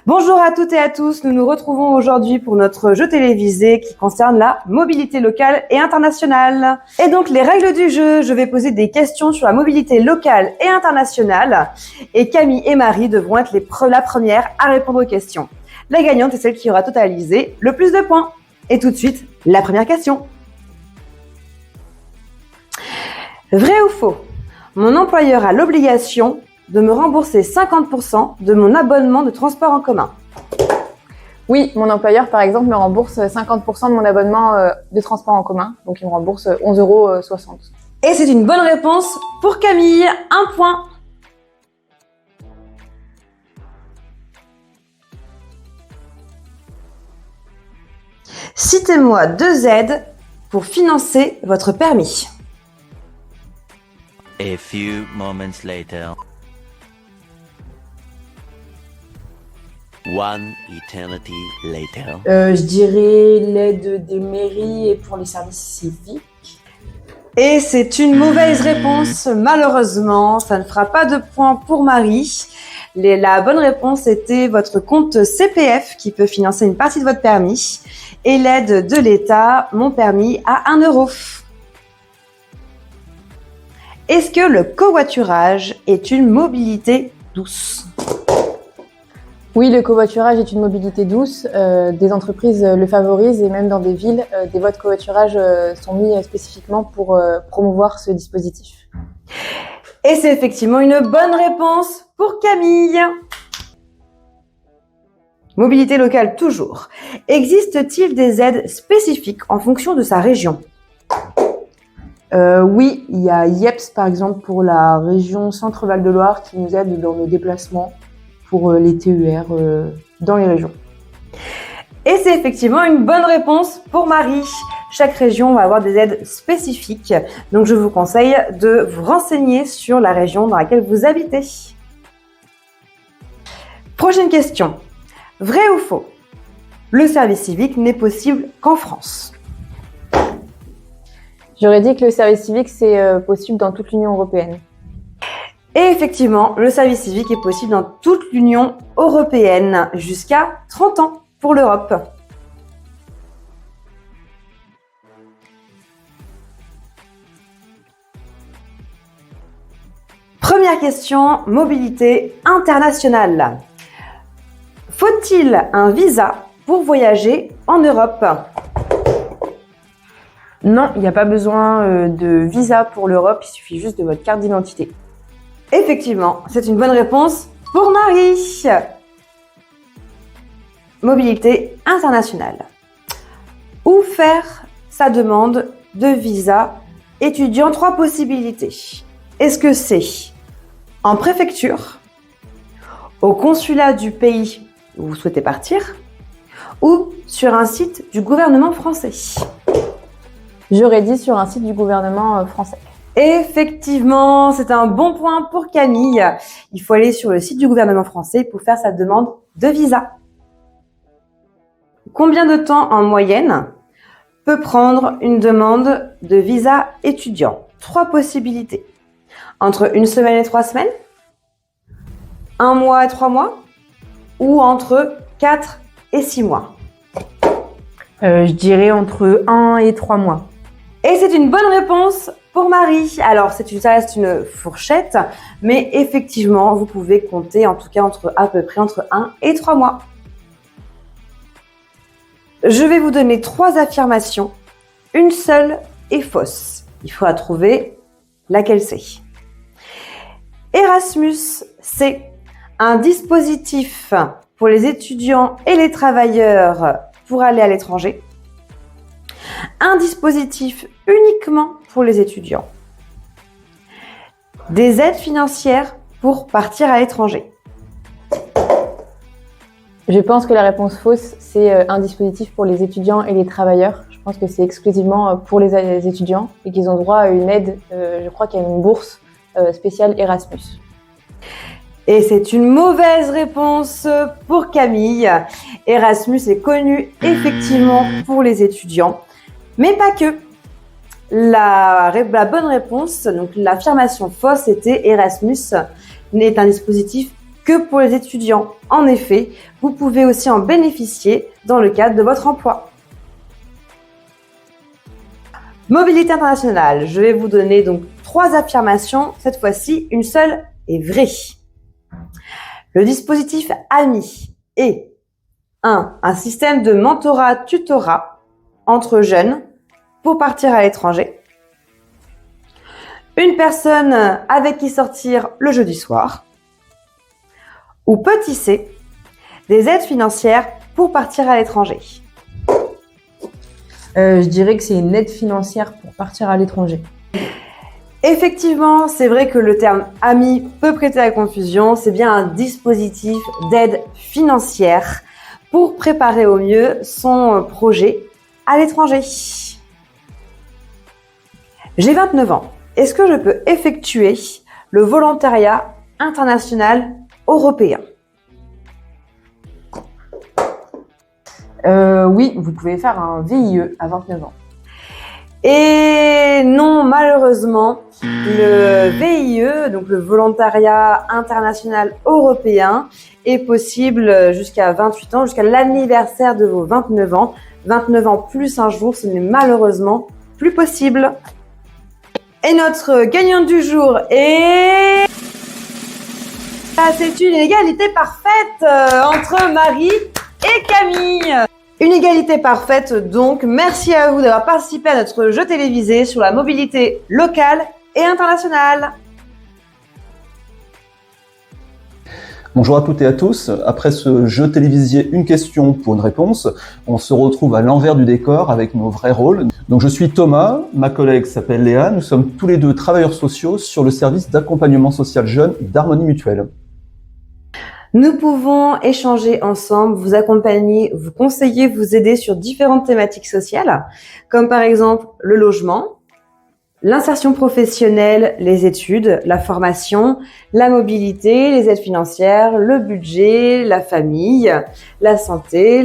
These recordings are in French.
Bonjour à toutes et à tous, nous nous retrouvons aujourd'hui pour notre jeu télévisé qui concerne la mobilité locale et internationale. Et donc les règles du jeu, je vais poser des questions sur la mobilité locale et internationale et Camille et Marie devront être la première à répondre aux questions. La gagnante est celle qui aura totalisé le plus de points. Et tout de suite, la première question. Vrai ou faux? Mon employeur a l'obligation de me rembourser 50% de mon abonnement de transport en commun. Oui, mon employeur, par exemple, me rembourse 50% de mon abonnement de transport en commun. Donc, il me rembourse 11,60 €. Et c'est une bonne réponse pour Camille. 1 point. Citez-moi 2 aides pour financer votre permis. A few moments later. One eternity later. Je dirais l'aide des mairies et pour les services civiques. Et c'est une mauvaise réponse, malheureusement. Ça ne fera pas de points pour Marie. La bonne réponse était votre compte CPF qui peut financer une partie de votre permis et l'aide de l'État, mon permis à 1 €. Est-ce que le covoiturage est une mobilité douce? Oui, le covoiturage est une mobilité douce. Des entreprises le favorisent et même dans des villes, des voies de covoiturage sont mis spécifiquement pour promouvoir ce dispositif. Et c'est effectivement une bonne réponse pour Camille. Mobilité locale toujours. Existe-t-il des aides spécifiques en fonction de sa région? Oui, il y a IEPS par exemple pour la région Centre-Val de Loire qui nous aide dans nos déplacements pour les TER dans les régions. Et c'est effectivement une bonne réponse pour Marie. Chaque région va avoir des aides spécifiques, donc je vous conseille de vous renseigner sur la région dans laquelle vous habitez. Prochaine question. Vrai ou faux? Le service civique n'est possible qu'en France. J'aurais dit que le service civique, c'est possible dans toute l'Union européenne. Et effectivement, le service civique est possible dans toute l'Union européenne jusqu'à 30 ans pour l'Europe. Première question, mobilité internationale. Faut-il un visa pour voyager en Europe? Non, il n'y a pas besoin de visa pour l'Europe, il suffit juste de votre carte d'identité. Effectivement, c'est une bonne réponse pour Marie. Mobilité internationale. Où faire sa demande de visa étudiant? 3 possibilités. Est-ce que c'est en préfecture, au consulat du pays où vous souhaitez partir ou sur un site du gouvernement français? J'aurais dit sur un site du gouvernement français. Effectivement, c'est un bon point pour Camille. Il faut aller sur le site du gouvernement français pour faire sa demande de visa. Combien de temps en moyenne peut prendre une demande de visa étudiant? 3 possibilités. Entre 1 semaine et 3 semaines, 1 mois et 3 mois, ou entre 4 et 6 mois. Je dirais entre 1 et 3 mois. Et c'est une bonne réponse pour Marie. Alors, ça reste une fourchette, mais effectivement, vous pouvez compter en tout cas à peu près entre 1 et 3 mois. Je vais vous donner 3 affirmations. Une seule est fausse. Il faudra trouver laquelle c'est. Erasmus, c'est un dispositif pour les étudiants et les travailleurs pour aller à l'étranger. Un dispositif uniquement pour les étudiants. Des aides financières pour partir à l'étranger. Je pense que la réponse fausse, c'est un dispositif pour les étudiants et les travailleurs. Je pense que c'est exclusivement pour les étudiants et qu'ils ont droit à une aide, je crois qu'il y a une bourse spéciale Erasmus. Et c'est une mauvaise réponse pour Camille. Erasmus est connu effectivement pour les étudiants, mais pas que. La bonne réponse, donc l'affirmation fausse, était Erasmus n'est un dispositif que pour les étudiants. En effet, vous pouvez aussi en bénéficier dans le cadre de votre emploi. Mobilité internationale. Je vais vous donner donc 3 affirmations. Cette fois-ci, une seule est vraie. Le dispositif AMI est 1. Un système de mentorat-tutorat entre jeunes pour partir à l'étranger. Une personne avec qui sortir le jeudi soir. Ou petit c, des aides financières pour partir à l'étranger. Je dirais que c'est une aide financière pour partir à l'étranger. Effectivement, c'est vrai que le terme AMI peut prêter à confusion. C'est bien un dispositif d'aide financière pour préparer au mieux son projet à l'étranger. J'ai 29 ans. Est-ce que je peux effectuer le volontariat international européen? Oui, vous pouvez faire un VIE à 29 ans. Et non, malheureusement, le VIE, donc le volontariat international européen, est possible jusqu'à 28 ans, jusqu'à l'anniversaire de vos 29 ans. 29 ans plus un jour, ce n'est malheureusement plus possible. Et notre gagnante du jour est... C'est une égalité parfaite entre Marie et Camille. Une égalité parfaite donc. Merci à vous d'avoir participé à notre jeu télévisé sur la mobilité locale et internationale. Bonjour à toutes et à tous. Après ce jeu télévisé Une question pour une réponse, on se retrouve à l'envers du décor avec nos vrais rôles. Donc je suis Thomas, ma collègue s'appelle Léa, nous sommes tous les deux travailleurs sociaux sur le service d'accompagnement social jeune d'Harmonie Mutuelle. Nous pouvons échanger ensemble, vous accompagner, vous conseiller, vous aider sur différentes thématiques sociales, comme par exemple le logement, l'insertion professionnelle, les études, la formation, la mobilité, les aides financières, le budget, la famille, la santé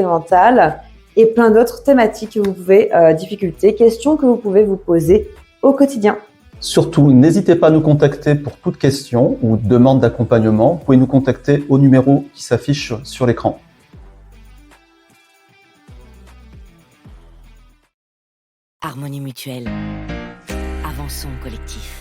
mentale et plein d'autres thématiques que vous pouvez, difficultés, questions que vous pouvez vous poser au quotidien. Surtout, n'hésitez pas à nous contacter pour toute question ou demande d'accompagnement. Vous pouvez nous contacter au numéro qui s'affiche sur l'écran. Harmonie Mutuelle. Avançons collectif.